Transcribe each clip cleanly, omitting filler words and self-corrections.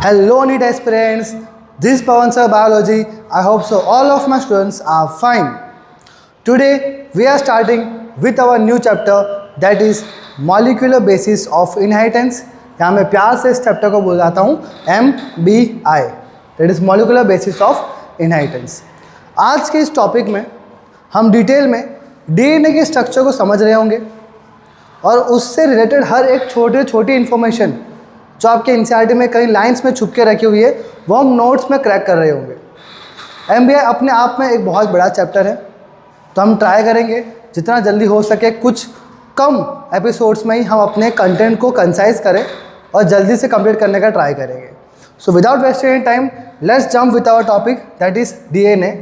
Hello, NEET aspirants. This is Pawan Sir Biology. I hope so all of my students are fine. Today we are starting with our new chapter, that is molecular basis of inheritance. यहाँ मैं प्यार से इस chapter को बुलाता हूँ MBI, that is molecular basis of inheritance. आज के इस टॉपिक में हम डिटेल में DNA के स्ट्रक्चर को समझ रहे होंगे और उससे रिलेटेड हर एक छोटी इन्फॉर्मेशन जो आपके एनसीईआरटी में कई लाइंस में छुप के रखी हुई है वो हम नोट्स में क्रैक कर रहे होंगे। एमबीआई अपने आप में एक बहुत बड़ा चैप्टर है, तो हम ट्राई करेंगे जितना जल्दी हो सके कुछ कम एपिसोड्स में ही हम अपने कंटेंट को कंसाइज करें और जल्दी से कंप्लीट करने का ट्राई करेंगे। So without wasting any time let's jump with our topic, that is DNA.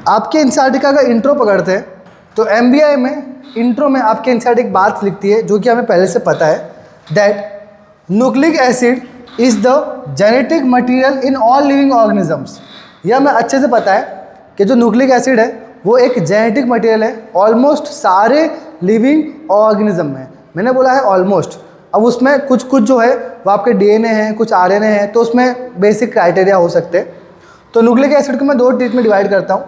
आपके एनसीईआरटी का अगर इंट्रो पकड़ते हैं तो एमबीआई में इंट्रो में आपके एनसीईआरटी एक बात लिखती है जो कि हमें पहले से पता है, that nucleic acid is the genetic material in all living organisms। यह हमें अच्छे से पता है कि जो न्यूक्लिक एसिड है वो एक जेनेटिक मटेरियल है ऑलमोस्ट सारे लिविंग ऑर्गेनिज्म में। मैंने बोला है ऑलमोस्ट, अब उसमें कुछ जो है वो आपके डीएनए हैं, कुछ आरएनए हैं, तो उसमें बेसिक क्राइटेरिया हो सकते हैं। तो न्यूक्लिक एसिड को मैं दो ट्रीट में डिवाइड करता हूँ,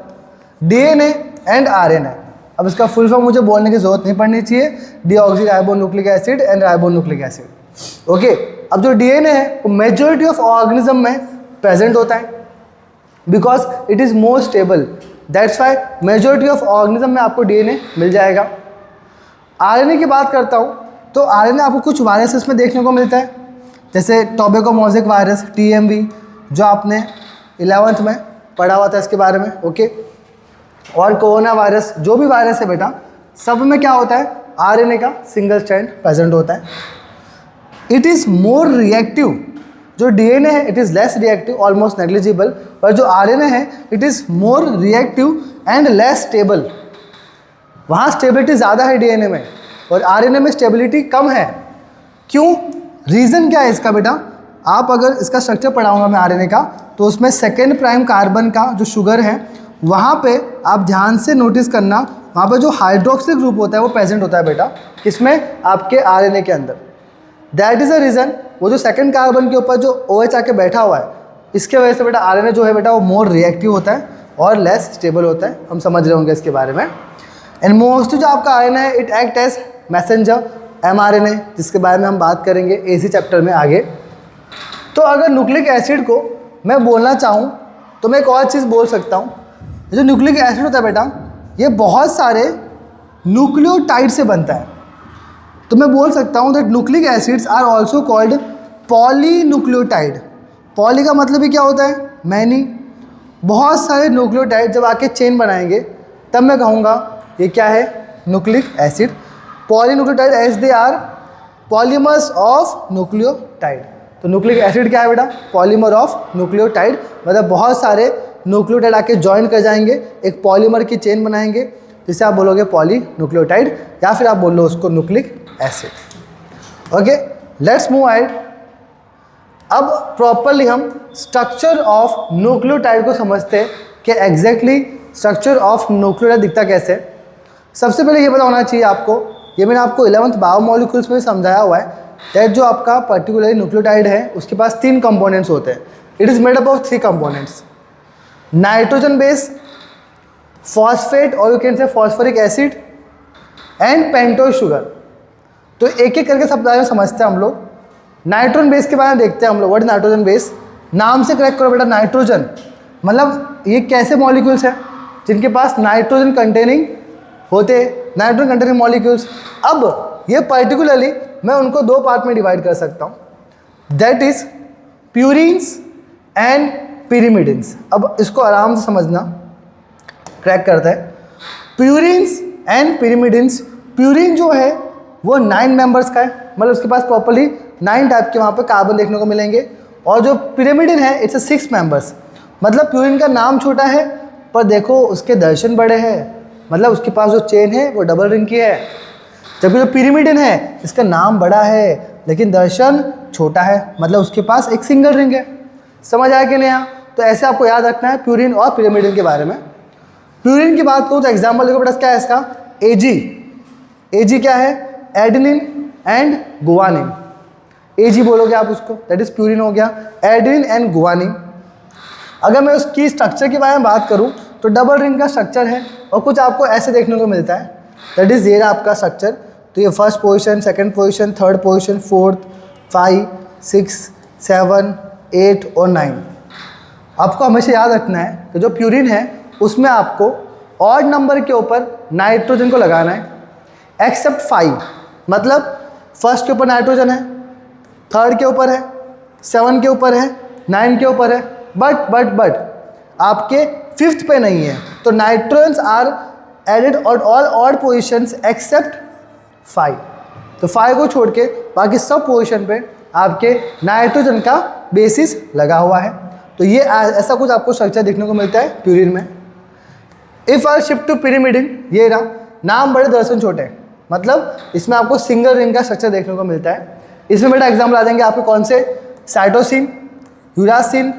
डीएनए एंड आरएनए। अब इसका फुल फॉर्म मुझे बोलने की जरूरत नहीं पड़नी चाहिए, deoxy ribonucleic acid and ribonucleic acid. Okay, अब जो डीएनए है वो मेजॉरिटी ऑफ ऑर्गेनिज्म में प्रेजेंट होता है because it is more stable, that's why majority of organism में आपको डीएनए मिल जाएगा। आरएनए की बात करता हूँ तो आरएनए आपको कुछ वायरसेस में देखने को मिलता है, जैसे टोबैको वायरस TMV जो आपने 11th में पढ़ा हुआ था इसके बारे में। ओके, और कोरोना वायरस, जो भी वायरस है बेटा सब में क्या होता है, आरएनए का सिंगल स्ट्रैंड प्रेजेंट होता है। इट इज़ मोर रिएक्टिव, जो डीएनए है it is less reactive, almost negligible, पर जो आरएनए है it is more reactive and less stable. वहाँ स्टेबिलिटी ज़्यादा है डीएनए में और आरएनए में स्टेबिलिटी कम है। क्यों, रीज़न क्या है इसका बेटा? आप अगर इसका स्ट्रक्चर पढ़ाऊँगा मैं आरएनए का, तो उसमें 2 प्राइम कार्बन का जो शुगर है वहाँ पे आप ध्यान से नोटिस करना, वहाँ पे जो हाइड्रोक्सिल ग्रुप होता है वो प्रेजेंट होता है बेटा किसमें, आपके आरएनए के अंदर। दैट इज़ अ रीज़न, वो जो 2 कार्बन के ऊपर जो OH आके बैठा हुआ है इसके वजह से बेटा आरएनए जो है बेटा वो मोर रिएक्टिव होता है और लेस स्टेबल होता है। हम समझ रहे होंगे इसके बारे में। एंड मोस्टली जो आपका आरएनए है it act as messenger, mRNA, जिसके बारे में हम बात करेंगे AC चैप्टर में आगे। तो अगर न्यूक्लिक एसिड को मैं बोलना चाहूँ तो मैं एक और चीज़ बोल सकता हूँ, जो न्यूक्लिक एसिड होता है बेटा ये बहुत सारे न्यूक्लियोटाइड से बनता है। तो मैं बोल सकता हूँ that nucleic acids are also called polynucleotide. Poly का मतलब ही क्या होता है, मैनी। बहुत सारे न्यूक्लियोटाइड जब आके चेन बनाएंगे तब मैं कहूँगा ये क्या है, nucleic acid. Polynucleotide as they are polymers of nucleotide. तो न्यूक्लिक एसिड क्या है बेटा, पॉलीमर ऑफ न्यूक्लियोटाइड, मतलब बहुत सारे न्यूक्लियोटाइड आके ज्वाइन कर जाएंगे, एक पॉलीमर की चेन बनाएंगे जिसे आप बोलोगे पॉलीन्यूक्लियोटाइड, या फिर आप बोल लो उसको nucleic acid. Okay, let's move ahead. अब प्रॉपरली हम स्ट्रक्चर ऑफ न्यूक्लियोटाइड को समझते हैं कि एग्जैक्टली स्ट्रक्चर ऑफ न्यूक्लियोटाइड दिखता कैसे है। सबसे पहले ये पता होना चाहिए आपको, ये मैंने आपको 11th बायोमोलिक्यूल्स में समझाया हुआ है, दैट जो आपका पर्टिकुलरली न्यूक्लियोटाइड है उसके पास 3 कंपोनेंट्स होते हैं। It is made up of 3 components, nitrogen base, phosphate और you can say phosphoric acid and pentose sugar. तो एक एक करके सब बारे में समझते हैं हम लोग। नाइट्रोजन बेस के बारे में देखते हैं हम लोग। What is nitrogen base? नाम से करेक्ट करो बेटा, नाइट्रोजन मतलब ये कैसे मॉलिक्यूल्स हैं जिनके पास नाइट्रोजन कंटेनिंग होते हैं, नाइट्रोजन कंटेनिंग मॉलिक्यूल्स। अब ये पर्टिकुलरली मैं उनको 2 पार्ट में डिवाइड कर सकता हूँ, that is purines and pyrimidines. अब इसको आराम से समझना, क्रैक करता है। प्यूरिन्स एंड पिरिमिडिन्स, प्यूरिन जो है वो 9 मेंबर्स का है, मतलब उसके पास प्रॉपर्ली 9 टाइप के वहाँ पे कार्बन देखने को मिलेंगे। और जो पिरिमिडिन है इट्स 6 मेंबर्स, मतलब प्यूरिन का नाम छोटा है पर देखो उसके दर्शन बड़े हैं, मतलब उसके पास जो चेन है वो डबल रिंग की है। जबकि जो पिरिमिडिन है इसका नाम बड़ा है लेकिन दर्शन छोटा है, मतलब उसके पास एक सिंगल रिंग है। समझ आया कि नहीं यहाँ? तो ऐसे आपको याद रखना है प्यूरिन और पिरिमिडिन के बारे में। प्यूरिन की बात करूँ तो एग्जाम्पल देखो बेटा, क्या है इसका, AG क्या है, एडेनिन एंड गुआनिन। AG बोलोगे आप उसको, दैट इज प्यूरिन हो गया। एडेनिन एंड गुआनिन, अगर मैं उसकी स्ट्रक्चर के बारे में बात करूं तो डबल रिंग का स्ट्रक्चर है और कुछ आपको ऐसे देखने को मिलता है, दैट इज ये आपका स्ट्रक्चर। तो ये first position, second position, third position, 4th, 5, 6, 7, 8 और 9। आपको हमेशा याद रखना है कि जो प्यूरिन है उसमें आपको ऑड नंबर के ऊपर नाइट्रोजन को लगाना है, एक्सेप्ट 5। मतलब फर्स्ट के ऊपर नाइट्रोजन है, थर्ड के ऊपर है, 7 के ऊपर है, 9 के ऊपर है, बट आपके 5th पे नहीं है। तो nitrogens are added on all odd positions except 5। तो 5 को छोड़ के बाकी सब पोजीशन पे आपके नाइट्रोजन का बेसिस लगा हुआ है। तो ये ऐसा कुछ आपको स्ट्रक्चर देखने को मिलता है प्यूरिन में। If are shift to pyrimidine, ये रहा, नाम बड़े दर्शन छोटे, मतलब इसमें आपको सिंगल रिंग का स्ट्रक्चर देखने को मिलता है। इसमें बेटा एग्जाम्पल आ जाएंगे आपके कौन से, cytosine, uracil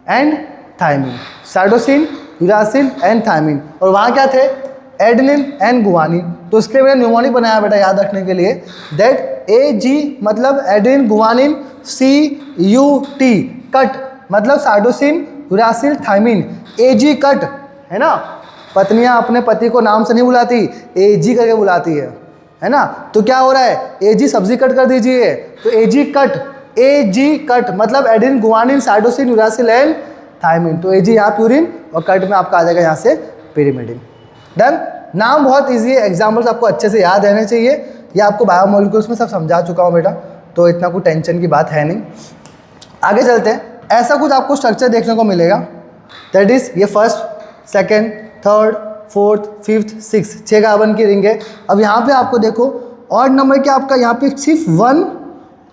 and thymine, cytosine, uracil and thymine. और वहाँ क्या थे, एडेनिन एंड गुआनिन। तो उसके लिए मैंने न्यूमोनिक बनाया बेटा याद रखने के लिए, दैट AG मतलब एडेनिन गुआनिन, CUT कट मतलब cytosine, uracil, thymine, AG cut है ना। पत्नियां अपने पति को नाम से नहीं बुलाती, AG करके बुलाती है ना। तो क्या हो रहा है, AG सब्जी कट कर दीजिए, तो AG कट मतलब adenine guanine, cytosine, uracil and thymine. तो AG यहाँ प्यूरिन और कट में आपका आ जाएगा यहाँ से पिरिमिडिन। डन। नाम बहुत इजी है, एग्जाम्पल्स आपको अच्छे से याद रहने चाहिए। ये आपको बायोमोलिक्यूल्स में सब समझा चुका हूँ बेटा, तो इतना कोई टेंशन की बात है नहीं। आगे चलते हैं। ऐसा कुछ आपको स्ट्रक्चर देखने को मिलेगा, दैट इज ये first, second, third, 4th, 5th, 6th 6 carbon की रिंग है। अब यहाँ पे आपको देखो ऑड नंबर के आपका यहाँ पे सिर्फ 1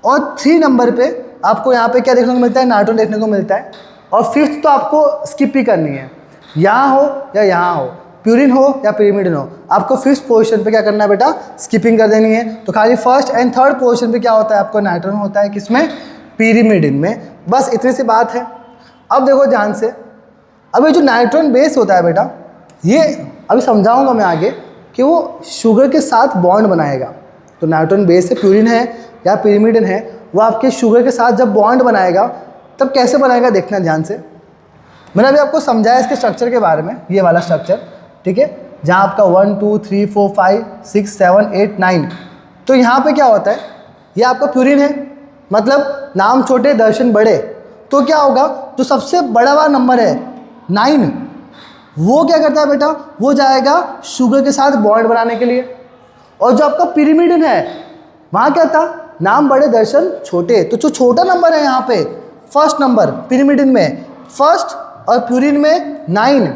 और 3 नंबर पे आपको यहाँ पे क्या देखने को मिलता है, नाइट्रोजन देखने को मिलता है। और 5th तो आपको स्किप ही करनी है, यहाँ हो या यहाँ हो, प्यूरिन हो या पिरिमिडिन हो, आपको 5th पोजीशन पे क्या करना है बेटा, स्किपिंग कर देनी है। तो खाली फर्स्ट एंड थर्ड पोजीशन पे क्या होता है, आपको नाइट्रोजन होता है, किसमें, पिरिमिडिन में। बस इतनी सी बात है। अब देखो ध्यान से, अब ये जो नाइट्रोजन बेस होता है बेटा, ये अभी समझाऊंगा मैं आगे कि वो शुगर के साथ बॉन्ड बनाएगा। तो नाइट्रोजन बेस से प्यूरिन है या पिरिमिडिन है, वो आपके शुगर के साथ जब बॉन्ड बनाएगा तब कैसे बनाएगा देखना ध्यान से। मैंने अभी आपको समझाया इसके स्ट्रक्चर के बारे में, ये वाला स्ट्रक्चर, ठीक है, जहाँ आपका 1 2 3 4 5 6 7 8 9। तो यहाँ पे क्या होता है, ये आपका प्यूरिन है, मतलब नाम छोटे दर्शन बड़े। तो क्या होगा, जो सबसे बड़ा वाला नंबर है 9, वो क्या करता है बेटा, वो जाएगा शुगर के साथ बॉन्ड बनाने के लिए। और जो आपका पिरिमिडिन है, वहाँ क्या था, नाम बड़े दर्शन छोटे। तो जो छोटा नंबर है यहाँ पे, फर्स्ट नंबर पिरिमिडिन में फर्स्ट और प्यूरिन में 9,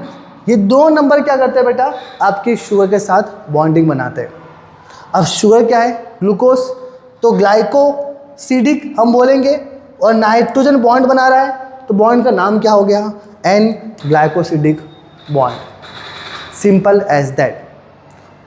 ये 2 नंबर क्या करते हैं बेटा, आपकी शुगर के साथ बॉन्डिंग बनाते हैं। अब शुगर क्या है, ग्लूकोज, तो ग्लाइकोसिडिक हम बोलेंगे, और नाइट्रोजन बॉन्ड बना रहा है, तो बॉन्ड का नाम क्या हो गया, N glycosidic bond. Simple as that.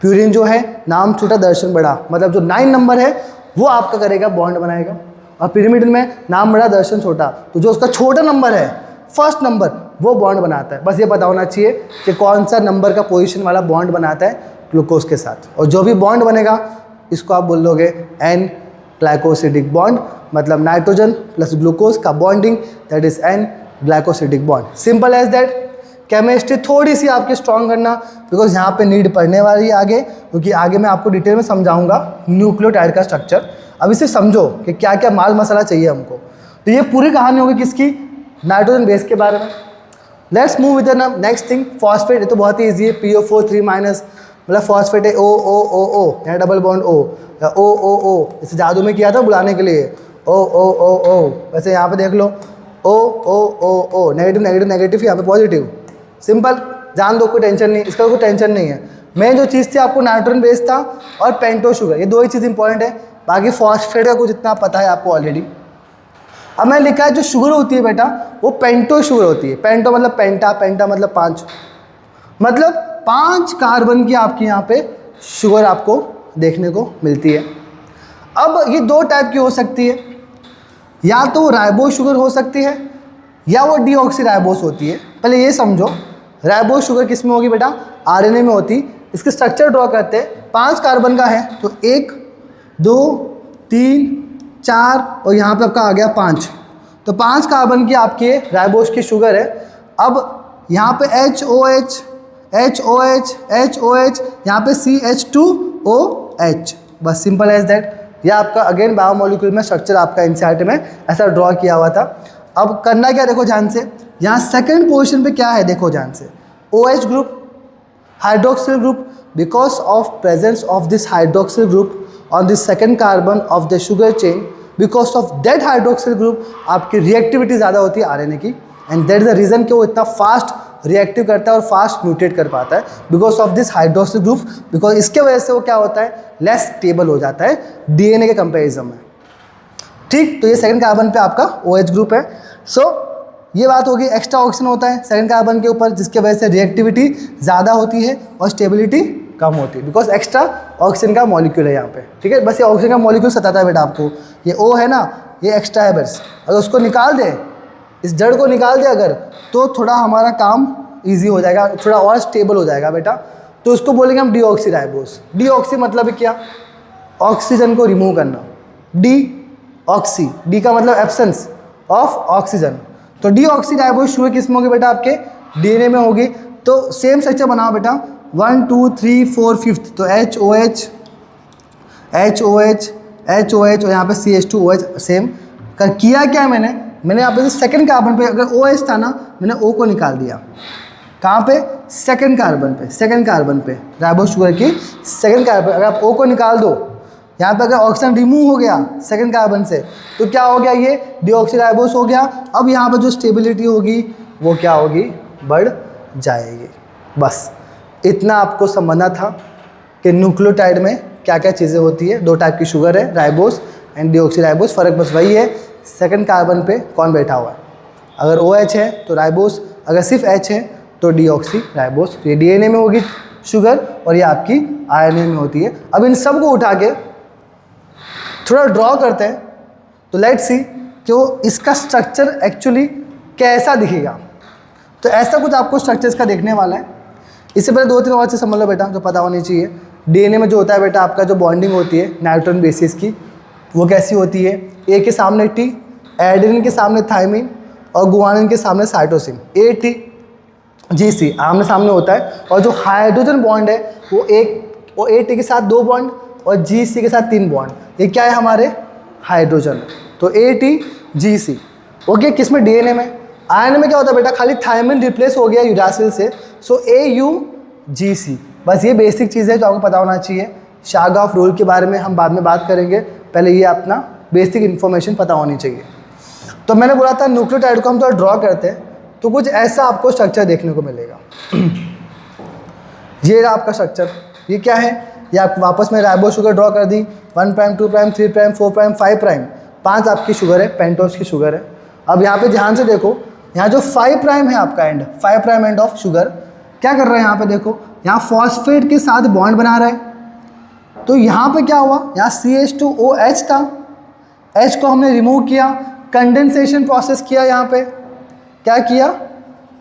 Purine जो है नाम छोटा दर्शन बड़ा, मतलब जो 9 नंबर है वो आपका करेगा बॉन्ड बनाएगा, और पिरिमिडिन में नाम बड़ा दर्शन छोटा, तो जो उसका छोटा नंबर है फर्स्ट नंबर वो बॉन्ड बनाता है। बस ये पता होना चाहिए कि कौन सा नंबर का पोजीशन वाला बॉन्ड बनाता है ग्लूकोज के साथ, और जो भी बॉन्ड बनेगा इसको आप बोल दोगे एन ग्लाइकोसिडिक बॉन्ड, मतलब नाइट्रोजन प्लस ग्लूकोज का bonding, that is N glycosidic bond. Simple as that. Chemistry थोड़ी सी आपकी स्ट्रॉन्ग करना, बिकॉज यहाँ पे नीड पढ़ने वाली है आगे, क्योंकि आगे मैं आपको डिटेल में समझाऊंगा न्यूक्लियोटाइड का स्ट्रक्चर। अभी से समझो कि क्या क्या माल मसाला चाहिए हमको। तो ये पूरी कहानी होगी किसकी, नाइट्रोजन बेस के बारे में। Let's move with the next thing, phosphate. ये तो बहुत ही ईजी है, PO4 3- मतलब फॉस्फेट है O, यहाँ डबल बॉन्ड O, या O, जैसे जादू में किया था बुलाने के लिए O। वैसे यहाँ पे देख लो O, नेगेटिव, यहाँ पे पॉजिटिव। सिंपल, जान दो, कोई टेंशन नहीं, इसका कोई टेंशन नहीं है। मेन जो चीज़ थी आपको नाइट्रोजन बेस था और पेंटो शुगर, ये 2 ही चीज़ इंपॉर्टेंट है। बाकी फॉस्फेट का कुछ इतना पता है आपको ऑलरेडी। अब मैं लिखा है जो शुगर होती है बेटा वो पेंटो शुगर होती है। पेंटो मतलब पेंटा मतलब 5, मतलब 5 कार्बन की आपकी यहाँ पे शुगर आपको देखने को मिलती है। अब ये 2 टाइप की हो सकती है, या तो राइबोस शुगर हो सकती है या वो डीऑक्सीराइबोस होती है। पहले ये समझो, राइबोस शुगर किस में होगी बेटा, RNA में होती। इसके स्ट्रक्चर ड्रॉ करते हैं, 5 कार्बन का है तो 1 2 3 4 और यहाँ पे आपका आ गया 5। तो 5 कार्बन की आपके राइबोस की शुगर है। अब यहाँ पे HOH HOH HOH, यहाँ पे CH2OH, बस सिंपल एज दैट। यह आपका अगेन बायोमोलिक्यूल में स्ट्रक्चर आपका एनसीईआरटी में ऐसा ड्रॉ किया हुआ था। अब करना क्या, देखो ध्यान से, यहाँ सेकंड पोजीशन पे क्या है, देखो ध्यान से, OH group, hydroxyl group, because of presence of this hydroxyl group on this second carbon of the sugar chain, because of that hydroxyl group आपकी रिएक्टिविटी ज़्यादा होती है आरएनए की, and that is the reason कि वो इतना fast reactive करता है और फास्ट म्यूटेट कर पाता है, because of this hydroxyl group, because इसके वजह से वो क्या होता है, लेस स्टेबल हो जाता है डीएनए के कंपैरिजन में। ठीक, तो ये सेकंड कार्बन पे आपका OH ग्रुप है। सो ये बात होगी, एक्स्ट्रा ऑक्सीजन होता है सेकंड कार्बन के ऊपर, जिसके वजह से रिएक्टिविटी ज़्यादा होती है और स्टेबिलिटी कम होती है, बिकॉज एक्स्ट्रा ऑक्सीजन का मॉलिक्यूल है यहाँ पे। ठीक है, बस ये ऑक्सीजन का मॉलिक्यूल सताता है बेटा आपको। ये O है ना, ये एक्स्ट्रा है बस, अगर उसको निकाल दे, इस जड़ को निकाल दे अगर, तो थोड़ा हमारा काम ईजी हो जाएगा, थोड़ा और स्टेबल हो जाएगा बेटा। तो उसको बोलेंगे हम डीऑक्सीराइबोस। डीऑक्सी मतलब क्या, ऑक्सीजन को रिमूव करना, डीऑक्सी, डी का मतलब एब्सेंस ऑफ ऑक्सीजन। तो डीऑक्सीराइबोस शुगर किस में होगी बेटा, आपके डीएनए में होगी। तो सेम स्ट्रक्चर बनाओ बेटा, 1 2 3 4 5th, तो HOH HOH HOH और यहाँ पे CH2OH सेम कर। किया क्या है मैंने यहाँ पे सेकंड कार्बन पे अगर OH था ना, मैंने O को निकाल दिया। कहाँ पे, सेकंड कार्बन पे राइबोस शुगर की सेकंड कार्बन, अगर आप O को निकाल दो, यहाँ पे अगर ऑक्सीजन रिमूव हो गया सेकंड कार्बन से, तो क्या हो गया, ये डीऑक्सीराइबोस हो गया। अब यहाँ पे जो स्टेबिलिटी होगी वो क्या होगी, बढ़ जाएगी। बस इतना आपको समझना था कि न्यूक्लियोटाइड में क्या क्या चीज़ें होती है। 2 टाइप की शुगर है, राइबोस एंड डीऑक्सीराइबोस। फ़र्क बस वही है, सेकंड कार्बन पे कौन बैठा हुआ है। अगर OH है तो राइबोस, अगर सिर्फ H है तो डीऑक्सीराइबोस। ये डीएनए में होगी शुगर और ये आपकी आरएनए में होती है। अब इन सब को उठा के थोड़ा ड्रॉ करते हैं, तो लेट्स सी कि वो इसका स्ट्रक्चर एक्चुअली कैसा दिखेगा। तो ऐसा कुछ आपको स्ट्रक्चर इसका देखने वाला है। इससे पहले 2-3 और चीज़ समझ लो बेटा, जो पता होनी चाहिए। डीएनए में जो होता है बेटा आपका, जो बॉन्डिंग होती है नाइट्रोजन बेसिस की, वो कैसी होती है, A के सामने T, एडेनिन के सामने थाइमिन और गुआनिन के सामने साइटोसिन, ATGC आमने सामने होता है। और जो हाइड्रोजन बॉन्ड है वो AT के साथ 2 बॉन्ड और GC के साथ 3 बॉन्ड, ये क्या है, हमारे हाइड्रोजन। तो ATGC ओके, किस में, डीएनए में। आरएनए में क्या होता है बेटा, खाली थाइमिन रिप्लेस हो गया यूरासिल से, सो AUGC। बस ये बेसिक चीज़ है जो आपको पता होना चाहिए। शागाफ रूल के बारे में हम बाद में बात करेंगे, पहले ये अपना बेसिक इन्फॉर्मेशन पता होनी चाहिए। तो मैंने बोला था न्यूक्लियोटाइड को हम थोड़ा ड्रॉ करते हैं, तो कुछ ऐसा आपको स्ट्रक्चर देखने को मिलेगा। ये रहा आपका स्ट्रक्चर। ये क्या है, ये आप वापस में राइबोस शुगर ड्रॉ कर दी, 1 prime 2 prime 3 prime 4 prime 5 prime, 5 आपकी शुगर है, पेंटोस की शुगर है। अब यहाँ पे ध्यान से देखो, यहाँ जो 5 प्राइम है आपका and, 5 prime end of sugar क्या कर रहा है, यहाँ पे देखो, यहाँ फॉस्फेट के साथ बॉन्ड बना रहा है। तो यहाँ पे क्या हुआ, यहाँ CH2OH था, H को हमने रिमूव किया, कंडेंसेशन प्रोसेस किया, यहाँ पे क्या किया,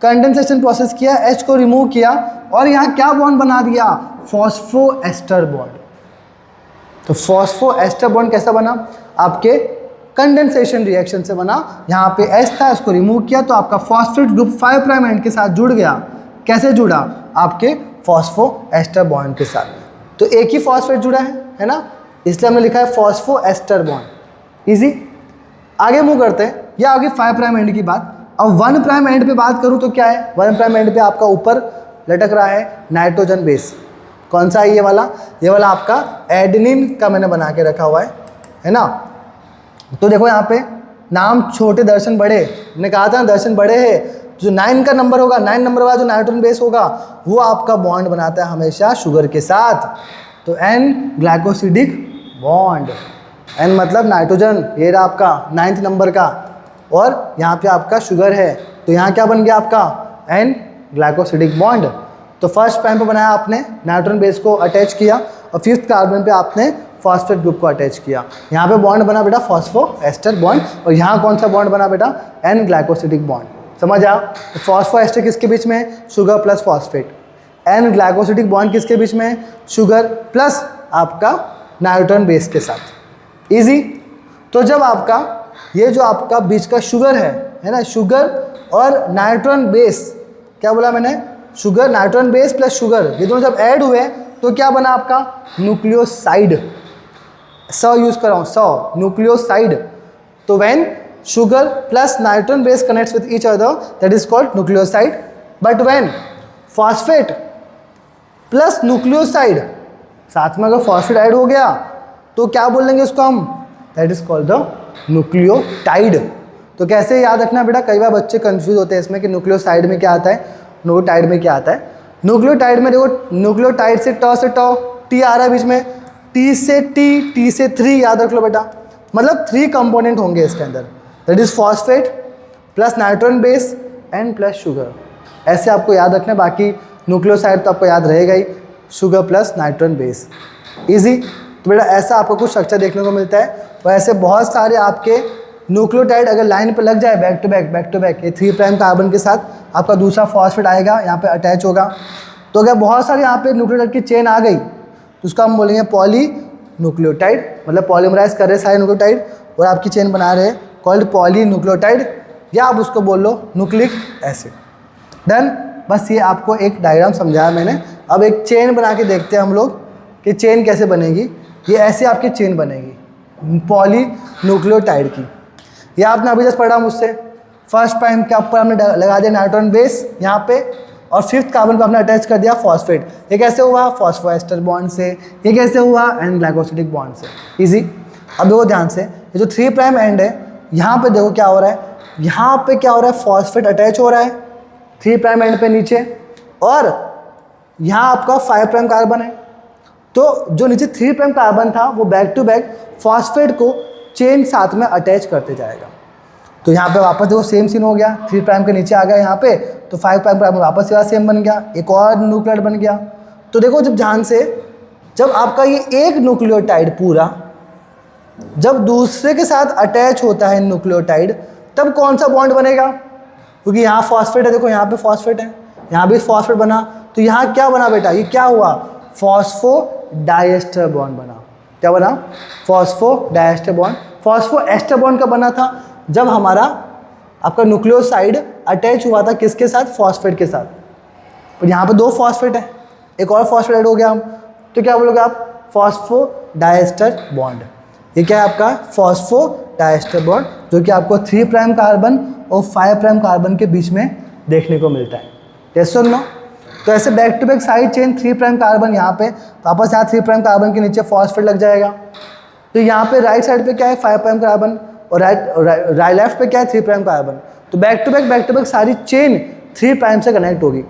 कंडेंसेशन प्रोसेस किया, H को रिमूव किया और यहाँ क्या बॉन्ड बना दिया, फॉस्फोएस्टर बॉन्ड। तो फॉस्फोएस्टर बॉन्ड कैसा बना, आपके कंडेंसेशन रिएक्शन से बना। यहाँ पे H था, इसको रिमूव किया, तो आपका फॉस्फेट ग्रुप 5 प्राइम एंड के साथ जुड़ गया। कैसे जुड़ा, आपके फॉस्फोएस्टर बॉन्ड के साथ। तो एक ही फॉस्फेट जुड़ा है ना, इसलिए हमने लिखा है फॉस्फोएस्टर बॉन्ड। इजी, आगे मूव करते हैं। यह आगे 5 प्राइम एंड की बात। अब 1 प्राइम एंड पे बात करूं तो क्या है, 1 प्राइम एंड पे आपका ऊपर लटक रहा है नाइट्रोजन बेस। कौन सा है, ये वाला आपका एडेनिन का मैंने बना के रखा हुआ है ना। तो देखो यहाँ पे नाम छोटे दर्शन बड़े, मैंने कहा था ना दर्शन बड़े है। जो 9 का नंबर होगा, 9 नंबर वाला जो नाइट्रोजन बेस होगा, वो आपका बॉन्ड बनाता है हमेशा शुगर के साथ। तो N ग्लाइकोसिडिक बॉन्ड, N मतलब नाइट्रोजन, ये रहा आपका 9th नंबर का, और यहाँ पे आपका शुगर है, तो यहाँ क्या बन गया आपका N ग्लाइकोसिडिक बॉन्ड। तो फर्स्ट प्राइम पे बनाया आपने नाइट्रोजन बेस को अटैच किया, और 5th कार्बन पे आपने फॉस्फेट ग्रुप को अटैच किया। यहाँ पे बॉन्ड बना बेटा फॉस्फोएस्टर बॉन्ड, और यहाँ कौन सा बॉन्ड बना बेटा, N ग्लाइकोसिडिक बॉन्ड। समझ आओ, तो फॉस्फोएस्टर किसके बीच में है, sugar plus phosphate. N glycosidic bond किसके बीच में है, शुगर प्लस आपका नाइट्रोजन बेस के साथ। इजी। तो जब आपका ये जो आपका बीच का शुगर है ना, शुगर और नाइट्रोजन बेस, क्या बोला मैंने, sugar, nitrogen base plus sugar, ये दोनों जब ऐड हुए तो क्या बना आपका न्यूक्लियोसाइड। यूज कर रहा हूँ, न्यूक्लियोसाइड। तो when sugar plus nitrogen base connects with each other, that is called nucleoside. But when phosphate plus nucleoside, साथ में अगर phosphate ऐड हो गया तो क्या बोलेंगे उसको हम, that is called the nucleotide. तो कैसे याद रखना बेटा, कई बार बच्चे कंफ्यूज होते हैं इसमें कि न्यूक्लियोसाइड में क्या आता है, न्यूक्लियोटाइड में क्या आता है। न्यूक्लियोटाइड में देखो, न्यूक्लियोटाइड से टी आ रहा है बीच में, टी से 3 याद रख लो बेटा, मतलब 3 कंपोनेंट होंगे इसके अंदर, that is phosphate plus nitrogen base and plus sugar. ऐसे आपको याद रखना है, बाकी न्यूक्लियोसाइड तो आपको याद रहेगा ही, sugar plus nitrogen base, easy. तो बेटा ऐसा आपको कुछ स्ट्रक्चर देखने को मिलता है। और ऐसे बहुत सारे आपके न्यूक्लियोटाइड अगर लाइन पे लग जाए बैक टू बैक, ये 3 प्राइम कार्बन के साथ आपका दूसरा फॉस्फेट आएगा, यहाँ पे अटैच होगा। तो अगर बहुत सारे यहाँ पे न्यूक्लियोटाइड की चेन आ गई तो उसका हम बोलेंगे पॉली न्यूक्लियोटाइड, मतलब पॉलीमराइज कर रहे सारे न्यूक्लियोटाइड और आपकी चेन बना रहे, कॉल्ड पॉली न्यूक्लियोटाइड, या आप उसको बोल लो न्यूक्लिक एसिड। डन, बस ये आपको एक डायग्राम समझाया मैंने। अब एक चेन बना के देखते हैं हम लोग कि चेन कैसे बनेगी। ये ऐसे आपकी चेन बनेगी पॉली न्यूक्लियोटाइड की। ये आपने अभी जस्ट पढ़ा मुझसे, फर्स्ट प्राइम के ऊपर हमने लगा दिया नाइट्रोजन बेस यहाँ पे, और 5th कार्बन पे आपने अटैच कर दिया फॉस्फेट। ये कैसे हुआ, फॉस्फोएस्टर बॉन्ड से। ये कैसे हुआ, एंड ग्लाइकोसिडिक बॉन्ड से। इजी। अब देखो ध्यान से, ये जो 3 प्राइम एंड है, यहाँ पे देखो क्या हो रहा है, यहाँ पे क्या हो रहा है, फॉस्फेट अटैच हो रहा है 3 प्राइम एंड पे नीचे, और यहाँ आपका 5 प्राइम कार्बन है। तो जो नीचे 3 प्राइम कार्बन था वो बैक टू बैक फॉस्फेट को चेन साथ में अटैच करते जाएगा। तो यहाँ पे वापस देखो सेम सीन हो गया, 3 प्राइम के नीचे आ गया यहाँ पे, तो 5 प्राइम कार्बन वापस यहाँ सेम बन गया, एक और न्यूक्लियोटाइड बन गया। तो देखो जब ध्यान से, जब आपका ये एक न्यूक्लियोटाइड पूरा जब दूसरे के साथ अटैच होता है न्यूक्लियोटाइड, तब कौन सा बॉन्ड बनेगा, क्योंकि यहाँ फॉस्फेट है, देखो यहाँ पे फॉस्फेट है, यहाँ भी फॉस्फेट बना, तो यहाँ क्या बना बेटा, ये क्या हुआ, फॉस्फोडाइएस्टर बॉन्ड बना। क्या बना, फॉस्फोडाइएस्टर बॉन्ड। फॉस्फोएस्टर बॉन्ड का बना था जब हमारा आपका न्यूक्लियोसाइड अटैच हुआ था किसके साथ, फॉस्फेट के साथ। और यहाँ पे 2 फॉस्फेट है, एक और फॉस्फेट ऐड हो गया हम, तो क्या बोलोगे आप, फॉस्फोडाइएस्टर बॉन्ड। ये क्या है आपका, फॉस्फोडाइएस्टर बॉन्ड, जो कि आपको 3 प्राइम कार्बन और 5 प्राइम कार्बन के बीच में देखने को मिलता है। यस और नो। तो ऐसे back to back side chain 3 prime carbon यहाँ पे, वापस यहाँ 3 प्राइम कार्बन के नीचे फॉस्फेट लग जाएगा। तो यहाँ पे राइट साइड पे क्या है, 5 प्राइम कार्बन, और राइट लेफ्ट पे क्या है, 3 प्राइम कार्बन। तो बैक टू बैक सारी चेन 3 प्राइम से कनेक्ट होगी।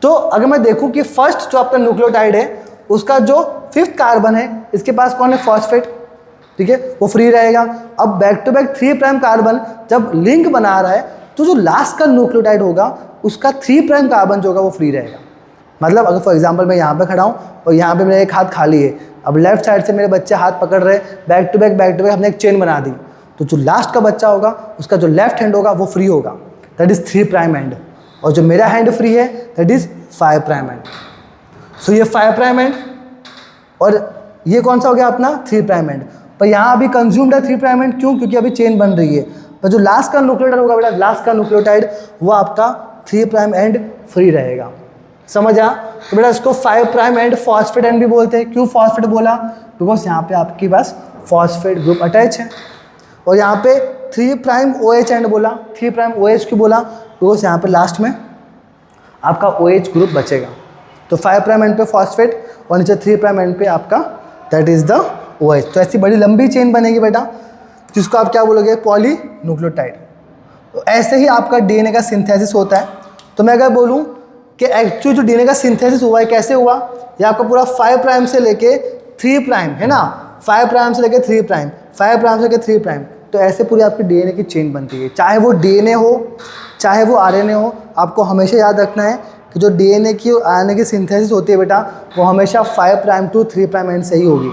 तो अगर मैं देखूँ कि फर्स्ट जो आपका न्यूक्लियोटाइड है उसका जो 5th कार्बन है, इसके पास कौन है, फॉस्फेट, ठीक है, वो फ्री रहेगा। अब back to back 3 prime carbon जब लिंक बना रहा है, तो जो लास्ट का न्यूक्लियोटाइड होगा उसका 3 प्राइम कार्बन जो होगा वो फ्री रहेगा। मतलब अगर फॉर एग्जांपल मैं यहाँ पे खड़ा हूँ और यहाँ पे मेरा एक हाथ खाली है, अब लेफ्ट साइड से मेरे बच्चे हाथ पकड़ रहे, बैक टू बैक हमने एक चेन बना दी, तो जो लास्ट का बच्चा होगा उसका जो लेफ्ट हैंड होगा वो फ्री होगा, दैट इज 3 प्राइम एंड, और जो मेरा हैंड फ्री है दैट इज 5 प्राइम एंड। सो ये 5 प्राइम एंड और ये कौन सा हो गया अपना 3 प्राइम एंड। पर यहाँ अभी कंज्यूम्ड है 3 प्राइम एंड, क्यों, क्योंकि अभी चेन बन रही है। पर जो लास्ट का न्यूक्लियोटाइड होगा बेटा, लास्ट का न्यूक्लियोटाइड वो आपका 3 प्राइम एंड फ्री रहेगा। समझ आ। तो बेटा इसको 5 प्राइम एंड फॉस्फेट एंड भी बोलते हैं। क्यों फॉस्फेट बोला, बिकॉज यहाँ पे आपके पास फॉस्फेट ग्रुप अटैच है। और यहाँ पे 3 प्राइम OH एंड बोला, 3 प्राइम OH क्यों बोला, बिकॉज यहाँ पे लास्ट में आपका OH ग्रुप बचेगा। तो 5 प्राइम एंड पे फॉस्फेट और नीचे 3 प्राइम एंड पे आपका दैट इज द OH। तो ऐसी बड़ी लंबी चेन बनेगी बेटा, जिसको आप क्या बोलोगे, पॉली न्यूक्लियोटाइड। तो ऐसे ही आपका DNA का सिंथेसिस होता है। तो मैं अगर बोलूँ कि एक्चुअली जो DNA का सिंथेसिस हुआ है कैसे हुआ, ये आपका पूरा 5 प्राइम से लेके 3 प्राइम है ना, 5 प्राइम से लेके 3 प्राइम, 5 प्राइम से लेके 3 प्राइम। तो ऐसे पूरी आपकी DNA की चेन बनती है, चाहे वो DNA हो चाहे वो RNA हो। आपको हमेशा याद रखना है कि जो DNA की RNA की सिंथेसिस होती है बेटा, वो हमेशा 5 प्राइम टू 3 प्राइम एंड से ही होगी।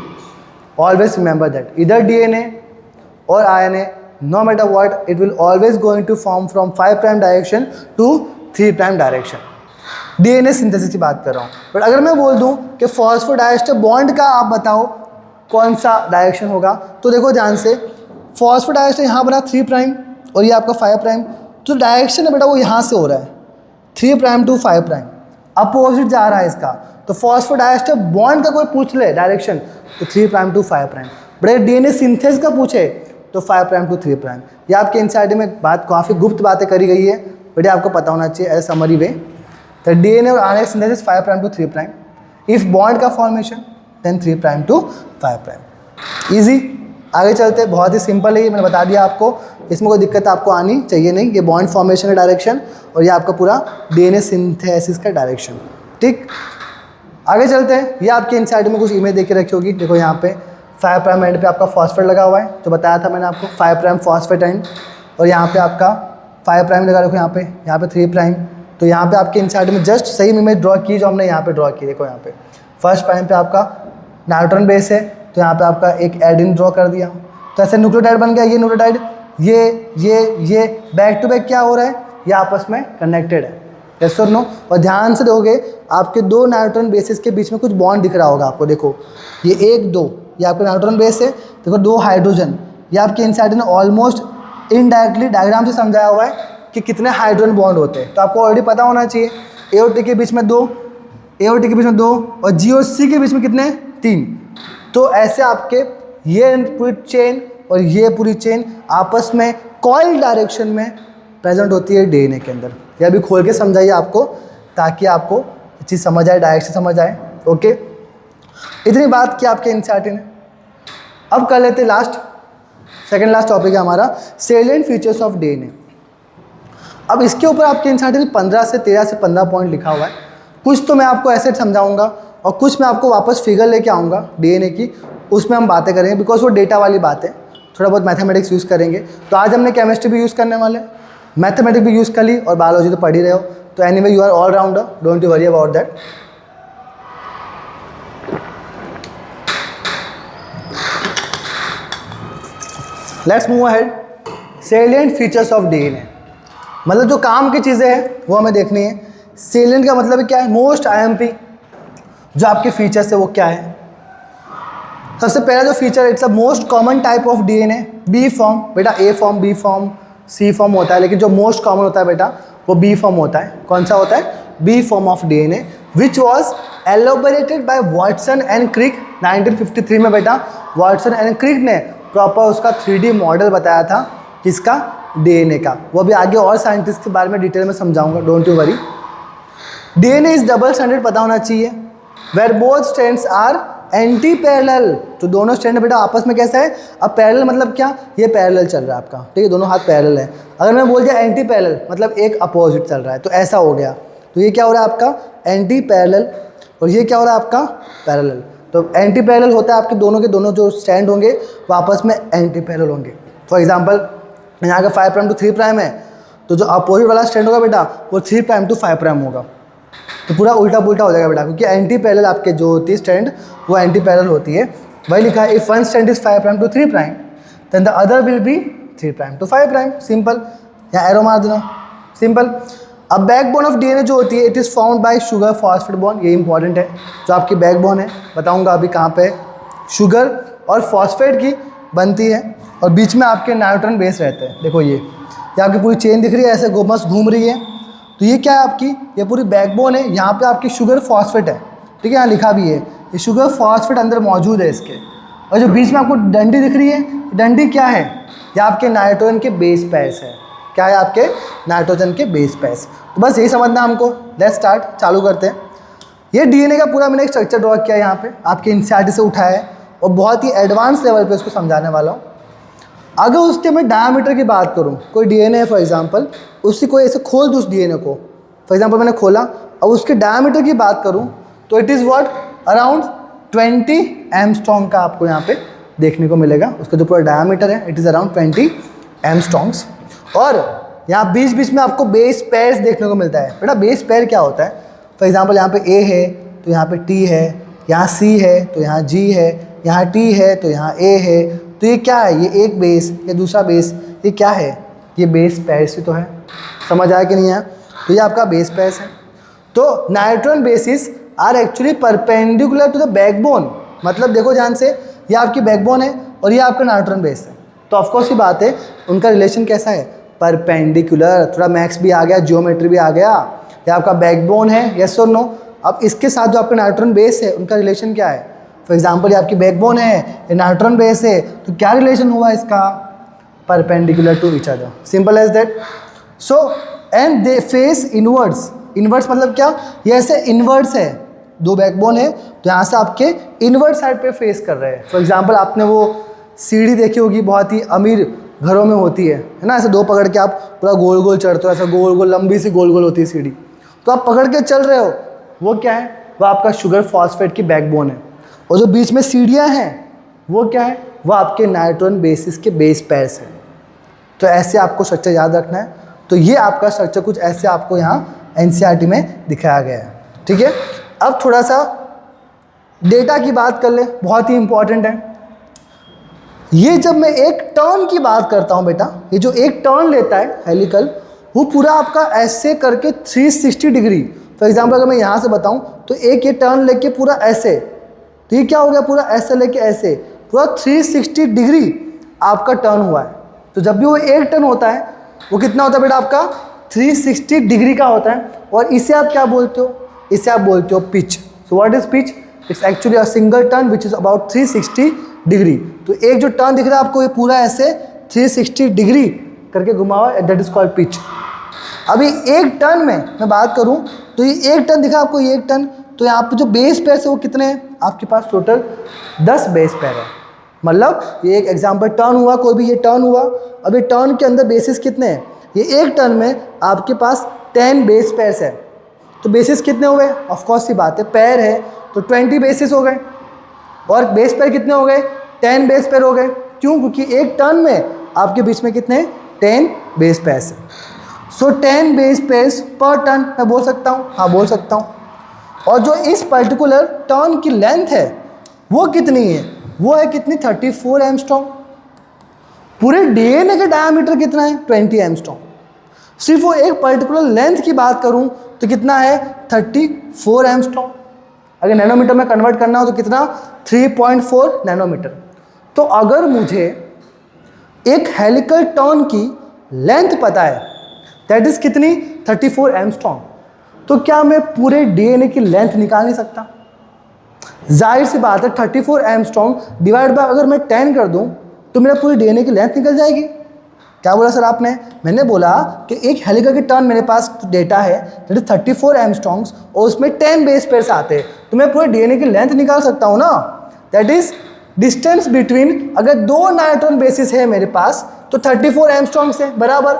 ऑलवेज रिमेंबर दैट इधर DNA और RNA, no matter what, it will always going to form from 5 prime direction to 3 prime direction। DNA synthesis की बात कर रहा हूँ। बट अगर मैं बोल दूँ कि फॉस्फोडाइएस्टर बॉन्ड का आप बताओ कौन सा डायरेक्शन होगा, तो देखो ध्यान से, फॉस्फोडाइस्टर यहाँ बना 3 प्राइम और ये आपका 5 प्राइम, तो डायरेक्शन है बेटा वो यहाँ से हो रहा है 3 प्राइम टू 5 प्राइम, अपोजिट जा रहा है इसका। तो फॉस्फोडाइस्टर बॉन्ड का कोई पूछ ले डायरेक्शन तो 3 prime to 5 prime, but DNA synthesis का पूछे तो 5 प्राइम टू 3 प्राइम। ये आपके एनसीईआरटी में बात काफ़ी गुप्त बातें करी गई है, बट आपको पता होना चाहिए एज समरी वे। तो डीएनए और RNA synthesis 5 prime to 3 prime, if bond का formation then 3 prime to 5 prime. Easy. आगे चलते, बहुत ही सिंपल है ये, मैंने बता दिया आपको, इसमें कोई दिक्कत आपको आनी चाहिए नहीं। ये बॉन्ड फॉर्मेशन का डायरेक्शन और ये आपका पूरा डीएनए सिंथेसिस का डायरेक्शन। ठीक, आगे चलते हैं। ये आपके एनसीईआरटी में कुछ इमेज देख के रखी होगी। देखो यहाँ पे 5 प्राइम एंड पे आपका फॉस्फेट लगा हुआ है, तो बताया था मैंने आपको 5 प्राइम फॉस्फेट एंड, और यहाँ पे आपका 5 प्राइम लगा रखो, यहाँ पे 3 प्राइम। तो यहाँ पे आपके एनसीईआरटी में जस्ट सेम इमेज ड्रॉ की जो हमने यहाँ पे ड्रॉ की। देखो यहाँ पे फर्स्ट प्राइम पे आपका नाइट्रोजन बेस है, तो यहाँ पे आपका एक एडिन ड्रॉ कर दिया, तो ऐसे न्यूक्लियोटाइड बन गया। ये न्यूक्लियोटाइड ये बैक टू बैक क्या हो रहा है, ये आपस में कनेक्टेड है, यस और नो। और ध्यान से देखोगे आपके 2 नाइट्रोजन बेसिस के बीच में कुछ बॉन्ड दिख रहा होगा आपको। देखो ये 1 2, ये आपका नाइट्रोजन बेस है, देखो 2 हाइड्रोजन। ये आपके एनसीईआरटी ने ऑलमोस्ट इनडायरेक्टली डायग्राम से समझाया हुआ है कि कितने हाइड्रोजन बॉन्ड होते हैं, तो आपको ऑलरेडी पता होना चाहिए। ए और टी के बीच में 2, ए और टी के बीच में 2, और जी और सी के बीच में कितने 3। तो ऐसे आपके ये पूरी चेन और ये पूरी चेन आपस में कॉइल डायरेक्शन में प्रेजेंट होती है डीएनए के अंदर। ये अभी खोल के समझाइए आपको, ताकि आपको ये चीज़ समझ आए, डायरेक्शन समझ आए। ओके, इतनी बात की आपके एनसीईआरटी ने। अब कर लेते सेकंड लास्ट टॉपिक है हमारा सेलिएंट फीचर्स ऑफ डीएनए। अब इसके ऊपर आपके एनसीईआरटी में 13 से 15 पॉइंट लिखा हुआ है। कुछ तो मैं आपको ऐसे समझाऊंगा और कुछ मैं आपको वापस फिगर लेके आऊँगा डीएनए की, उसमें हम बातें करेंगे, बिकॉज वो डेटा वाली बात है, थोड़ा बहुत मैथमेटिक्स यूज़ करेंगे। तो आज हमने केमिस्ट्री भी यूज़ करने वाले, मैथमेटिक्स भी यूज़ कर ली, और बायोलॉजी तो पढ़ ही रहे हो। तो anyway you are all rounder, don't you worry about that. Let's move ahead. Salient features of DNA, मतलब जो काम की चीज़ें हैं वो हमें देखनी है। सेलिएंट का मतलब क्या है, मोस्ट आईएमपी जो आपके फीचर्स है वो क्या है। सबसे पहला जो feature, it's a most common type of DNA, B form. बेटा A form, B form, C form होता है, लेकिन जो मोस्ट कॉमन होता है बेटा वो बी फॉर्म होता है। कौन सा होता है, B form of DNA, which was elaborated by Watson and Crick 1953 में। बेटा वाटसन एंड क्रिक ने प्रॉपर उसका 3D मॉडल बताया था, किसका, डीएनए का। वो भी आगे और साइंटिस्ट के बारे में डिटेल में समझाऊंगा, don't you worry. DNA is double standard पता होना चाहिए, where both strands are antiparallel. तो दोनों स्ट्रैंड बेटा आपस में कैसा है, अब पैरेलल मतलब क्या, ये पैरेलल चल रहा है आपका, ठीक है, दोनों हाथ पैरेलल है। अगर मैं बोल दिया एंटी पैरेलल मतलब एक अपोजिट चल रहा है, तो ऐसा हो गया। तो ये क्या हो रहा है आपका एंटी पैरेलल, और ये क्या हो रहा है आपका पैरेलल। तो एंटी पैरेलल होता है आपके दोनों के दोनों जो स्टैंड होंगे वो आपस में एंटी पैरेलल होंगे। फॉर एग्जाम्पल यहाँ का 5 प्राइम टू 3 प्राइम है, तो जो अपोजिट वाला स्टैंड होगा बेटा वो 3 प्राइम टू 5 प्राइम होगा। तो पूरा उल्टा पुल्टा हो जाएगा बेटा, क्योंकि एंटी पैरेलल आपके जो होती है स्टैंड वो एंटी पैरेलल होती है। वही लिखा है, if one stand is 5 prime to 3 prime then the other will be 3 prime to 5 prime. Simple, यहाँ एरो मार देना, सिंपल। अब बैकबोन ऑफ डीएनए जो होती है, it is found by sugar phosphate bond. ये इंपॉर्टेंट है, जो आपकी बैकबोन है, बताऊंगा अभी कहाँ पे शुगर और फॉस्फेट की बनती है, और बीच में आपके नाइट्रोजन बेस रहते हैं। देखो ये आपकी पूरी चेन दिख रही है, ऐसे गोमस घूम रही है, तो ये क्या है आपकी, ये पूरी बैकबोन है। यहाँ पे आपकी शुगर फॉस्फेट है, ठीक है, यहाँ लिखा भी है, ये शुगर फॉस्फेट अंदर मौजूद है इसके। और जो बीच में आपको डंडी दिख रही है, डंडी क्या है, ये आपके नाइट्रोजन के बेस पेयर्स है। क्या है, आपके नाइट्रोजन के बेस पेयर्स। तो बस यही समझना हमको। लेट्स स्टार्ट, चालू करते हैं। ये डीएनए का पूरा मैंने एक स्ट्रक्चर ड्रॉ किया यहाँ पे, आपके एनसीईआरटी से उठाया है, और बहुत ही एडवांस लेवल पे उसको समझाने वाला हूँ। अगर उसके मैं डायमीटर की बात करूँ, कोई डीएनए है फॉर एग्जांपल, उसकी कोई ऐसे खोल दूँ उस डीएनए को, फॉर एग्जांपल मैंने खोला, अब उसके डायमीटर की बात करूँ तो it is what, around 20 angstrom का आपको यहाँ पे देखने को मिलेगा। उसका जो पूरा डायमीटर है इट इज़ अराउंड 20 एंगस्ट्रॉम्स। और यहाँ बीच बीच में आपको बेस पेयर्स देखने को मिलता है। बेटा बेस पेयर क्या होता है, फॉर एग्जांपल यहाँ पे ए है तो यहाँ पे टी है, यहाँ सी है तो यहाँ जी है, यहाँ टी है तो यहाँ ए है। तो ये क्या है, ये एक बेस, ये दूसरा बेस, ये क्या है, ये बेस पेयर्स ही तो है। समझ आया कि नहीं है, तो ये आपका बेस पेयर्स है। तो nitrogen bases are actually perpendicular to the backbone. मतलब देखो ध्यान से, ये आपकी बैकबोन है और ये आपका नाइट्रोजन बेस है। तो ऑफकोर्स ही बात है उनका रिलेशन कैसा है, परपेंडिकुलर। थोड़ा मैथ्स भी आ गया, जियोमेट्री भी आ गया। या आपका बैकबोन है, यस और नो। अब इसके साथ जो आपका नाइट्रोजन बेस है उनका रिलेशन क्या है। फॉर एग्जाम्पल ये आपकी बैकबोन है, ये नाइट्रोजन बेस है, तो क्या रिलेशन हुआ इसका, perpendicular to each other, simple as that. So and they face inwards. Inwards मतलब क्या, ये ऐसे इनवर्ड्स है, दो बैकबोन है तो यहाँ से आपके इनवर्ड साइड पे फेस कर रहे हैं। फॉर एग्जांपल आपने वो सीढ़ी देखी होगी, बहुत ही अमीर घरों में होती है ना, ऐसे दो पकड़ के आप पूरा गोल गोल चढ़ते हो, ऐसा गोल गोल लंबी सी गोल गोल होती है सीढ़ी, तो आप पकड़ के चल रहे हो, वो क्या है, वो आपका शुगर फॉस्फेट की बैकबोन है। और जो बीच में सीढ़ियाँ हैं वो क्या है, वो आपके नाइट्रोजन बेसिस के बेस पेयर्स हैं। तो ऐसे आपको स्ट्रक्चर याद रखना है। तो ये आपका स्ट्रक्चर कुछ ऐसे आपको यहाँ एनसीईआरटी में दिखाया गया है, ठीक है। अब थोड़ा सा डेटा की बात कर ले, बहुत ही इंपॉर्टेंट है ये। जब मैं एक टर्न की बात करता हूँ बेटा, ये जो एक टर्न लेता है हेलिकल, वो पूरा आपका ऐसे करके 360 डिग्री, फॉर एग्जाम्पल अगर मैं यहाँ से बताऊँ तो एक ये टर्न लेके पूरा ऐसे, तो ये क्या हो गया, पूरा ऐसे लेके ऐसे पूरा 360 डिग्री आपका टर्न हुआ है। तो जब भी वो एक टर्न होता है वो कितना होता है बेटा, आपका 360 डिग्री का होता है। और इसे आप क्या बोलते हो, इसे आप बोलते हो pitch. So what is pitch, it's actually a single turn which is about 360 degree. तो एक जो टर्न दिख रहा है आपको, ये पूरा ऐसे 360 डिग्री करके घुमा हुआ है, दैट इज कॉल्ड पिच। अभी एक टर्न में मैं बात करूं तो ये एक टर्न दिखा आपको, ये एक टर्न, तो यहाँ पे जो बेस पेयर है वो कितने हैं आपके पास, टोटल 10 बेस पेयर है। मतलब ये एक एग्जाम्पल टर्न हुआ, कोई भी ये टर्न हुआ, अभी टर्न के अंदर बेसिस कितने हैं, ये एक टर्न में आपके पास 10 बेस पेयर्स है। तो बेसिस कितने हो गए, ऑफकोर्स सी बात है, पैर है तो 20 बेसिस हो गए, और बेस पेयर कितने हो गए, 10 बेस पेयर हो गए। क्यों, क्योंकि एक टर्न में आपके बीच में कितने 10 बेस पेयर्स है। सो 10 बेस पेयर्स पर टर्न मैं बोल सकता हूँ, हाँ बोल सकता हूँ। और जो इस पर्टिकुलर टर्न की लेंथ है वो कितनी है, वो है कितनी, 34 एंगस्ट्रॉम। पूरे डीएनए का डायमीटर कितना है, 20 एंगस्ट्रॉम। सिर्फ वो एक पर्टिकुलर लेंथ की बात करूं तो कितना है, 34 एंगस्ट्रॉम। अगर नैनोमीटर में कन्वर्ट करना हो तो कितना, 3.4 नैनोमीटर। तो अगर मुझे एक हेलिकल टर्न की लेंथ पता है, दैट इज कितनी, 34 एंगस्ट्रॉम, तो क्या मैं पूरे डीएनए की लेंथ निकाल नहीं सकता। जाहिर सी बात है 34 एंगस्ट्रॉम डिवाइड बाय अगर मैं 10 कर दूं तो मेरा पूरे डीएनए की लेंथ निकल जाएगी। क्या बोला सर आपने, मैंने बोला कि एक हेलिकल के टर्न मेरे पास डेटा है दैट इज 34 एंगस्ट्रॉम्स और उसमें 10 बेस पेयर्स आते हैं, तो मैं पूरे डीएनए की लेंथ निकाल सकता हूँ ना। दैट इज डिस्टेंस बिटवीन, अगर दो नाइट्रोजन बेसिस है मेरे पास तो 34 एंगस्ट्रॉम्स है बराबर,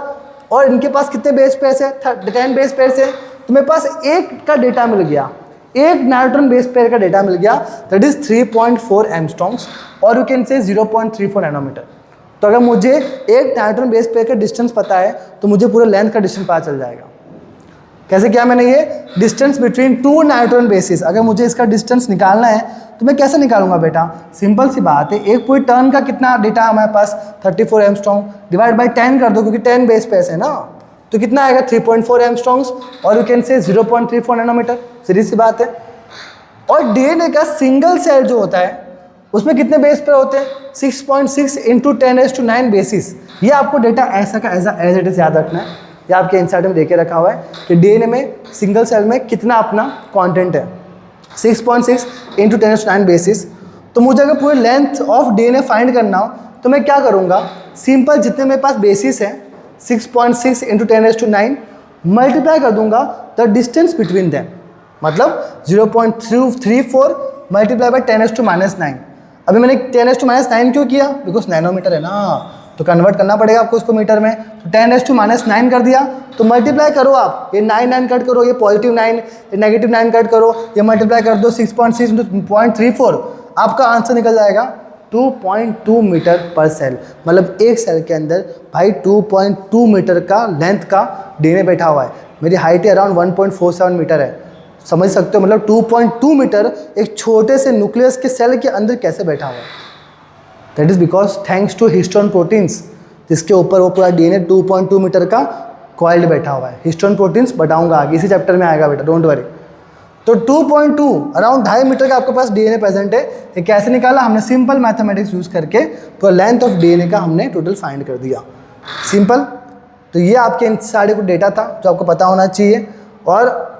और इनके पास कितने बेस पेयर्स है, 10 बेस पेयर्स है, तो मेरे पास एक का डेटा मिल गया, एक नाइट्रोजन बेस पेयर का डेटा मिल गया, दैट इज 3.4 एंगस्ट्रॉम्स और यू कैन से 0.34 नैनोमीटर। तो अगर मुझे एक नाइट्रोजन बेस पेयर का डिस्टेंस पता है तो मुझे पूरे लेंथ का डिस्टेंस पता चल जाएगा। कैसे किया मैंने, ये डिस्टेंस बिटवीन 2 नाइट्रोजन बेसिस, अगर मुझे इसका डिस्टेंस निकालना है तो मैं कैसे निकालूंगा बेटा, सिंपल सी बात है, एक पूरी टर्न का कितना डेटा हमारे पास 34 एंगस्ट्रॉम डिवाइड बाय 10 कर दो, क्योंकि 10 बेस पेयर्स है ना, तो कितना आएगा 3.4 एंगस्ट्रॉम्स और यू कैन से 0.34 नैनोमीटर, सीधी सी बात है। और डीएनए का सिंगल सेल जो होता है उसमें कितने बेस पेयर होते हैं, 6.6 × 10⁹ बेसिस। ये आपको डेटा ऐसा का ऐसा एज इट इज याद रखना है, ये आपके एनसीईआरटी में देके रखा हुआ है कि डीएनए में सिंगल सेल में कितना अपना कंटेंट है, 6.6 × 10⁹ बेसिस। तो मुझे अगर पूरी लेंथ ऑफ डीएनए फाइंड करना हो तो मैं क्या करूँगा, सिंपल जितने मेरे पास बेसिस है 6.6 × 10⁹ मल्टीप्लाई कर दूंगा द डिस्टेंस बिटवीन दैम, मतलब 0.34 मल्टीप्लाई बाय 10⁻⁹। अभी मैंने 10⁻⁹ क्यों किया, बिकॉज नैनोमीटर है ना, तो कन्वर्ट करना पड़ेगा आपको इसको मीटर में, तो 10⁻⁹ कर दिया, तो मल्टीप्लाई करो आप, ये 9 कट करो, ये +9, ये -9 कट करो, ये मल्टीप्लाई कर दो 6.6 × 0.34, आपका आंसर निकल जाएगा 2.2 मीटर पर सेल। मतलब एक सेल के अंदर भाई 2.2 मीटर का लेंथ का डीएनए बैठा हुआ है। मेरी हाइट अराउंड 1.47 मीटर है, समझ सकते हो, मतलब 2.2 मीटर एक छोटे से न्यूक्लियस के सेल के अंदर कैसे बैठा हुआ है। That is because thanks to histone proteins, जिसके ऊपर वो पूरा डीएनए 2.2 मीटर का कॉइल्ड बैठा हुआ है। हिस्टोन प्रोटीन्स बताऊंगा आगे, इसी चैप्टर में आएगा बेटा, डोंट वरी। तो 2.2 अराउंड 2.5 मीटर का आपके पास डीएनए प्रेजेंट है। ये कैसे निकाला? हमने सिंपल मैथमेटिक्स यूज़ करके तो लेंथ ऑफ डीएनए का हमने टोटल फाइंड कर दिया, सिंपल। तो ये आपके इन सारे को डेटा था जो आपको पता होना चाहिए, और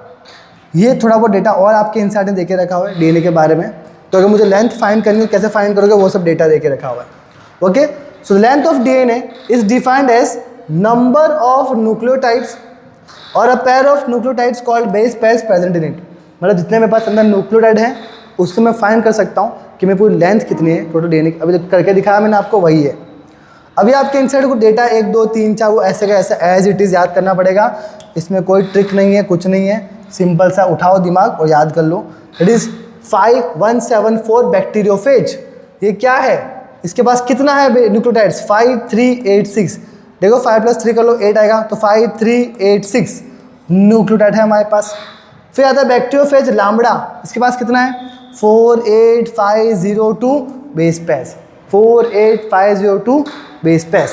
ये थोड़ा बहुत डेटा और आपके इंसाइट में देके रखा हुआ है डीएनए के बारे में। तो अगर मुझे लेंथ फाइंड करनी है, कैसे फाइंड करोगे, वो सब डेटा देके रखा हुआ है। Okay, so length of DNA is defined as number of nucleotides और a pair of nucleotides called base pairs present in it. मतलब जितने मेरे पास अंदर न्यूक्लियोटाइड है उससे मैं फाइंड कर सकता हूँ कि मेरी पूरी लेंथ कितनी है टोटल डीएनए। अभी जो करके दिखाया मैंने आपको वही है। अभी आपके इंसाइड को डेटा 1 2 3 4 वो ऐसे का ऐसा एज इट इज़ याद करना पड़ेगा। इसमें कोई ट्रिक नहीं है, कुछ नहीं है, सिंपल सा उठाओ दिमाग और याद कर लो। It is 5174 bacteriophage. ये क्या है? इसके पास कितना है न्यूक्लियोटाइड्स? 5386। देखो 5 + 3 कर लो 8 आएगा, तो 5386 न्यूक्लियोटाइड है हमारे पास। फिर आता है बैक्टीरियोफेज लाम्बडा, इसके पास कितना है? 48502 base pairs, 48502 base pairs.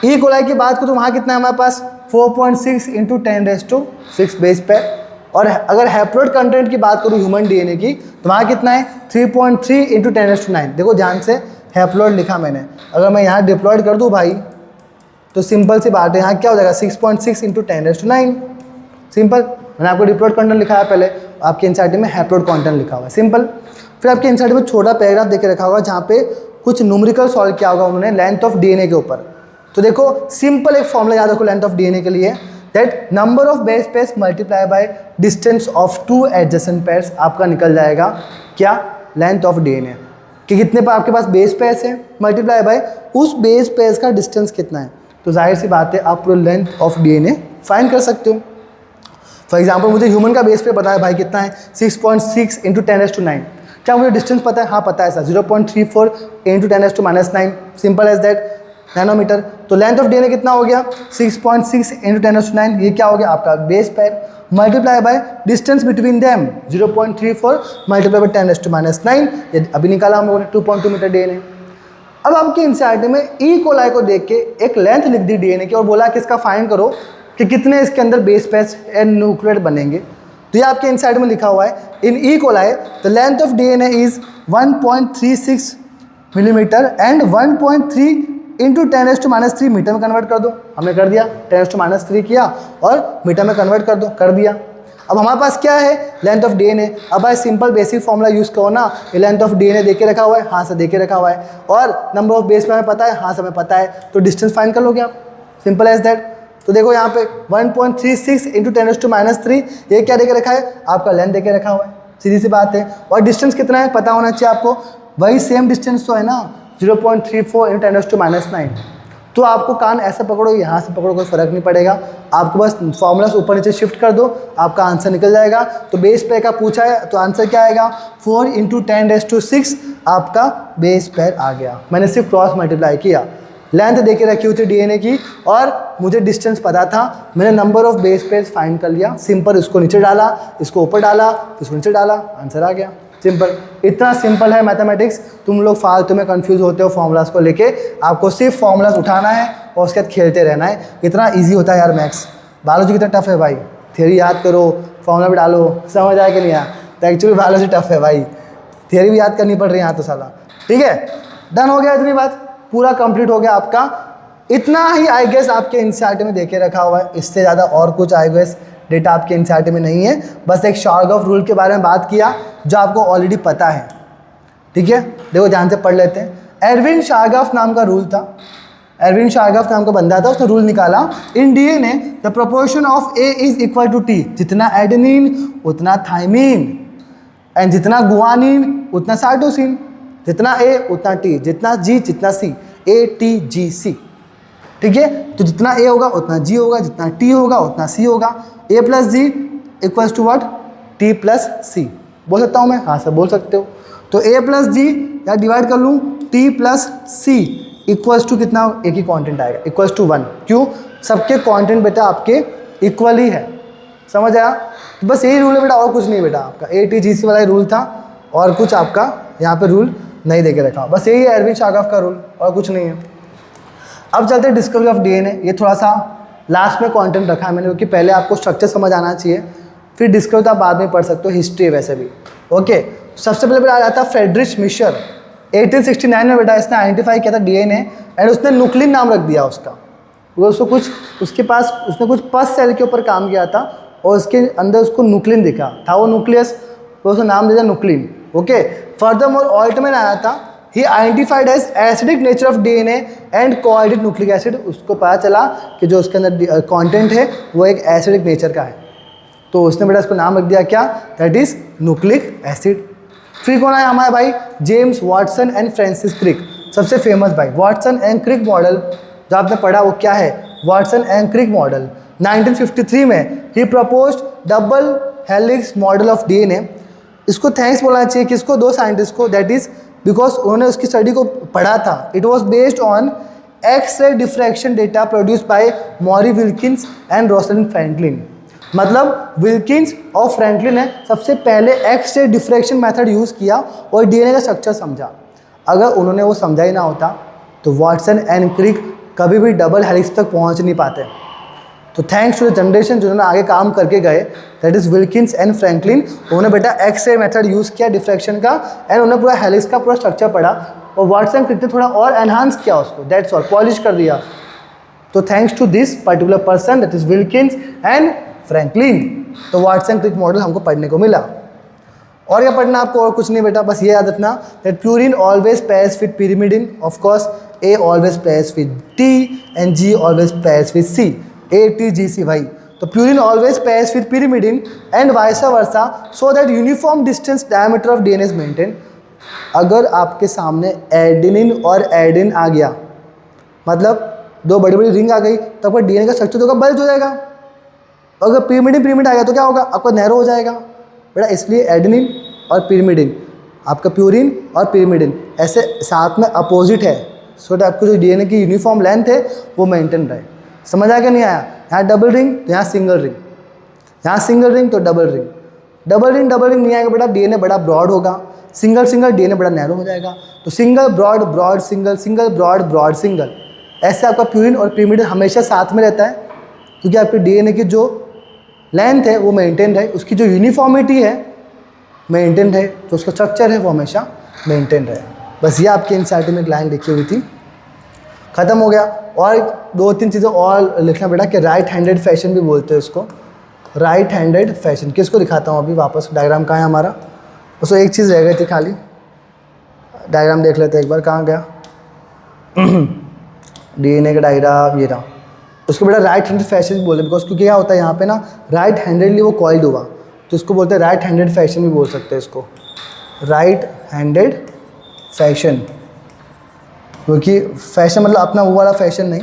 E coli की बात करो तो वहाँ कितना है हमारे पास? 4.6 × 10⁶ बेस पेयर। और अगर हैप्लॉइड कंटेंट की बात करूँ ह्यूमन डीएनए की तो वहाँ कितना है? 3.3 × 10⁹। देखो ध्यान से हैप्लॉइड लिखा मैंने, अगर मैं यहाँ डिप्लॉयड कर दूँ भाई तो सिंपल सी बात है, यहाँ क्या हो जाएगा? 6.6 × 10⁹। सिंपल। मैंने आपको डिप्लॉयड कंटेंट लिखा है पहले, आपके एनसीईआरटी में हैप्लॉइड कंटेंट लिखा हुआ है, सिंपल। फिर आपके एनसीईआरटी में छोटा पैराग्राफ देके रखा होगा जहाँ पे कुछ न्यूमेरिकल सॉल्व किया होगा उन्होंने लेंथ ऑफ डीएनए के ऊपर। तो देखो सिंपल एक फॉर्मूला याद रखो लेंथ ऑफ डीएनए के लिए, that number of base pairs multiply by distance of 2 adjacent pairs. आपका निकल जाएगा क्या? लेंथ ऑफ डीएनए कि कितने पर आपके पास बेस पेयर्स है मल्टीप्लाई बाय उस बेस पेयर्स का डिस्टेंस कितना है। तो जाहिर सी बात है आप पूरे लेंथ ऑफ डीएनए फाइंड कर सकते हो। फॉर एग्जाम्पल मुझे ह्यूमन का बेस पे पता है भाई कितना है? 6.6 × 10⁹। क्या मुझे डिस्टेंस पता है? हाँ पता है sir, 0.34 × 10⁻⁹, simple as that, nanometer. तो लेंथ ऑफ डीएनए कितना हो गया? 6.6 × 10⁹। ये क्या हो गया? आपका base pair multiply by distance between them 0.34 multiply by 10⁻⁹। ये अभी निकाला हम लोगों ने 2.2 मीटर डीएनए। अब आपकी एनसीईआरटी में ई कोलाई को देख के एक लेंथ लिख दी डीएनए की और बोला कि इसका फाइंड करो कि कितने इसके अंदर बेस पेयर्स एंड न्यूक्लियोटाइड बनेंगे। तो ये आपके इनसाइड में लिखा हुआ है, in E coli the length of DNA is 1.36 millimetre and 1.3 × 10⁻³ metre में कन्वर्ट कर दो। हमने कर दिया, 10⁻³ किया और मीटर में कन्वर्ट कर दो, कर दिया। अब हमारे पास क्या है? Length of DNA. अब भाई सिंपल बेसिक फॉर्मूला यूज़ करो ना, ये लेंथ ऑफ डीएनए देके रखा हुआ है, हाँ से देके रखा हुआ है, और नंबर ऑफ बेस पे हमें पता है, हाँ से हमें पता है, तो डिस्टेंस फाइंड कर लोगे आप, सिंपल एज दैट। तो देखो यहाँ पे 1.36 × 10⁻³ ये क्या देके रखा है? आपका लेंथ देके रखा हुआ है, सीधी सी बात है। और डिस्टेंस कितना है पता होना चाहिए आपको, वही सेम डिस्टेंस तो है ना, 0.34 × 10⁻⁹। तो आपको कान ऐसे पकड़ो, यहाँ से पकड़ो, कोई फ़र्क नहीं पड़ेगा, आपको बस फॉर्मूला से ऊपर नीचे शिफ्ट कर दो, आपका आंसर निकल जाएगा। तो बेस पेयर का पूछा है तो आंसर क्या आएगा? 4 × 10⁶ आपका बेस पेयर आ गया। मैंने सिर्फ क्रॉस मल्टीप्लाई किया, लेंथ देके रखी हुई थी डीएनए की और मुझे डिस्टेंस पता था, मैंने number of base pairs find कर लिया, सिंपल। इसको नीचे डाला, इसको ऊपर डाला, इसको नीचे डाला, आंसर आ गया, सिंपल। इतना सिंपल है मैथमेटिक्स। तुम लोग फालतू में कंफ्यूज होते हो फॉर्मूलाज को लेके, आपको सिर्फ फॉर्मूलाज उठाना है और उसके बाद खेलते रहना है। इतना इजी होता है यार मैथ्स। बायोलॉजी कितना टफ है भाई, थियरी याद करो, फॉर्मूला भी डालो, समझ आए कि नहीं आया? तो एक्चुअली बायोलॉजी टफ है भाई, थियरी भी याद करनी पड़ रही है यहाँ तो साला। ठीक है, डन हो गया, इतनी बात पूरा कंप्लीट हो गया आपका। इतना ही आई गेस आपके एनसीईआरटी में देके रखा हुआ है, इससे ज़्यादा और कुछ आई गेस डेटा आपके एनसीईआरटी में नहीं है। बस एक शार्गॉफ रूल के बारे में बात किया जो आपको ऑलरेडी पता है, ठीक है। देखो ध्यान से पढ़ लेते हैं। एरविन शार्गॉफ नाम का रूल था, एरविन शार्गॉफ नाम का बंदा था, उसने रूल निकाला, in DNA the proportion of A is equal to T. जितना एडेनिन उतना थाइमिन, एंड जितना गुआनिन उतना साइटोसिन, जितना ए उतना टी, जितना जी जितना सी, ए टी जी सी, ठीक है। तो जितना ए होगा उतना जी होगा, जितना टी होगा उतना सी होगा। A plus G equals to what? T plus C. बोल सकता हूँ मैं? हाँ सर बोल सकते हो। तो ए प्लस जी या डिवाइड कर लूँ T plus C equals to कितना? एक ही क्वांटिटी आएगा, इक्वल्स टू 1। क्यों? सबके क्वांटिटी बेटा आपके इक्वल ही है, समझ आया? तो बस यही रूल है बेटा, और कुछ नहीं बेटा। आपका ए टी जी सी वाला रूल था और कुछ आपका यहाँ पे रूल नहीं देके रखा, बस यही है एरविन शार्गॉफ का रूल, और कुछ नहीं है। अब चलते हैं डिस्कवरी ऑफ डीएनए। ये थोड़ा सा लास्ट में कंटेंट रखा है मैंने, क्योंकि पहले आपको स्ट्रक्चर समझ आना चाहिए, फिर डिस्कवर तो आप बाद में पढ़ सकते हो, हिस्ट्री है वैसे भी। ओके, सबसे पहले बेटा आ जाता है फ्रेडरिच मिशर। 1869 में बेटा इसने आइडेंटिफाई किया था डीएनए एंड उसने न्यूक्लिन नाम रख दिया उसका। वो उसको कुछ उसके पास उसने कुछ पस सेल के ऊपर काम किया था और उसके अंदर उसको न्यूक्लिन दिखा था, वो न्यूक्लियस, तो उसने नाम दिया न्यूक्लिन। ओके, फर्दरमोर ऑल्टमैन आया था, he identified as acidic nature of DNA and called it nucleic acid. उसको पता चला कि जो उसके अंदर कंटेंट है वो एक एसिडिक नेचर का है, तो उसने बेटा इसको नाम रख दिया क्या, दैट इज न्यूक्लिक एसिड। फिर कौन आया हमारे भाई, James Watson and Francis Crick, सबसे फेमस भाई। वाटसन एंड क्रिक मॉडल जो आपने पढ़ा वो क्या है, वाटसन एंड क्रिक मॉडल। 1953 में ही proposed double helix model of DNA. इसको थैंक्स बोलना चाहिए किसको, दो साइंटिस्ट को, दैट इज बिकॉज उन्होंने उसकी स्टडी को पढ़ा था। It was based on X-ray diffraction data produced by Maurice Wilkins and Rosalind Franklin. मतलब विल्किंस और फ्रैंकलिन ने सबसे पहले एक्स-रे डिफ्रैक्शन मेथड यूज़ किया और डीएनए का स्ट्रक्चर समझा। अगर उन्होंने वो समझा ही ना होता तो वाटसन एंड क्रिक कभी भी डबल हेलिक्स तक पहुंच नहीं पाते। तो थैंक्स टू द जनरेशन जिन्होंने आगे काम करके गए, that is Wilkins and Franklin, उन्होंने बेटा एक्स-रे मेथड यूज़ किया डिफ्रैक्शन का एंड उन्होंने पूरा हेलिक्स का पूरा स्ट्रक्चर पढ़ा और वाटसन क्रिक ने थोड़ा और एनहांस किया उसको, दैट्स ऑल, पॉलिश कर दिया। तो thanks to this particular person that is Wilkins and Franklin, तो वाटसन क्रिक मॉडल हमको पढ़ने को मिला। और क्या पढ़ना आपको, और कुछ नहीं बेटा, बस ये याद रखना that purine always pairs with pyrimidine, of course A always pairs with T and G always pairs with C, ATGC भाई। तो purine always pairs with pyrimidine and vice versa so that uniform distance diameter of DNA is maintain. अगर आपके सामने adenine और Aiden आ गया, मतलब दो बड़ी बड़ी रिंग आ गई, तो आपका डीएनए का स्ट्रक्चर तो बल्ज हो जाएगा। अगर pyrimidine आ गया तो क्या होगा, आपका नैरो हो जाएगा बेटा। इसलिए एडेनिन और pyrimidine, आपका प्यूरिन और pyrimidine ऐसे साथ में अपोजिट है, सो दैट आपको जो डीएनए की यूनिफॉर्म लेंथ है वो मेंटेन रहे। समझ आ गया नहीं आया, यहाँ डबल रिंग तो यहाँ सिंगल रिंग, यहाँ सिंगल रिंग तो डबल रिंग, डबल रिंग नहीं आएगा बेटा, डीएनए बड़ा ब्रॉड होगा, सिंगल डीएनए बड़ा नैरो हो जाएगा। तो single broad broad single, single broad broad single, ऐसे आपका प्यूरिन और pyrimidine हमेशा साथ में रहता है, क्योंकि आपके डीएनए की जो लेंथ है वो मेंटेन रहे, उसकी जो यूनिफॉर्मिटी है मेंटेन रहे, जो उसका स्ट्रक्चर है वो हमेशा मेंटेन रहे। बस ये आपके एनसीईआरटी में एक लाइन लिखी हुई थी, ख़त्म हो गया। और दो तीन चीज़ें और लिखना बेटा कि राइट हैंडेड फैशन भी बोलते हैं उसको, राइट हैंडेड फैशन। किसको दिखाता हूँ अभी वापस, डायग्राम कहाँ है हमारा, उसको एक चीज़ रह गई थी खाली, डायग्राम देख लेते हैं एक बार, कहाँ गया डीएनए का डायग्राम, ये रहा। उसको बेटा राइट हैंडेड फैशन बोलते हैं, बिकॉज क्योंकि क्या होता है यहाँ पे ना, राइट हैंडेडली वो कॉइल्ड हुआ, तो इसको बोलते हैं राइट हैंडेड फैशन भी बोल सकते हैं इसको, राइट हैंडेड फैशन। क्योंकि फैशन मतलब अपना वो वाला फैशन नहीं,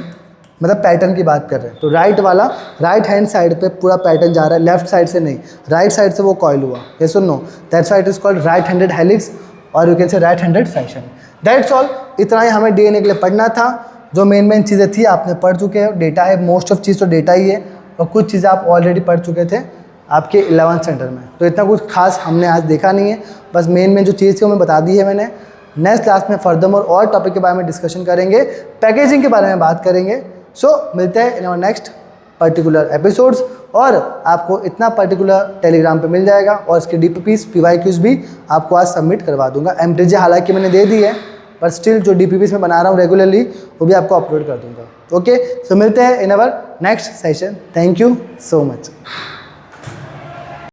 मतलब पैटर्न की बात कर रहे हैं। तो राइट वाला, राइट हैंड साइड पे पूरा पैटर्न जा रहा है, लेफ्ट साइड से नहीं, राइट साइड से वो कॉइल हुआ, ये सुन नो, that's why it is called right handed helix और you can say right handed fashion. That's all, इतना ही हमें डीएनए के लिए पढ़ना था। जो मेन चीज़ें थी आपने पढ़ चुके हो, डेटा है, मोस्ट ऑफ चीज़ तो डेटा ही है, और कुछ चीज़ें आप ऑलरेडी पढ़ चुके थे आपके 11th स्टैंडर्ड में, तो इतना कुछ खास हमने आज देखा नहीं है। बस मेन जो चीज़ थी वो मैं बता दी है मैंने। नेक्स्ट क्लास में फर्दरमोर और टॉपिक के बारे में डिस्कशन करेंगे, पैकेजिंग के बारे में बात करेंगे। सो मिलते हैं in our next particular episodes, और आपको इतना पर्टिकुलर टेलीग्राम पे मिल जाएगा, और इसके DPPs PYQs भी आपको आज सबमिट करवा दूंगा। MTJ हालांकि मैंने दे दी है, पर स्टिल जो DPPs मैं बना रहा हूँ रेगुलरली वो भी आपको अपलोड कर दूंगा। ओके, सो मिलते हैं in our next session. Thank you so much.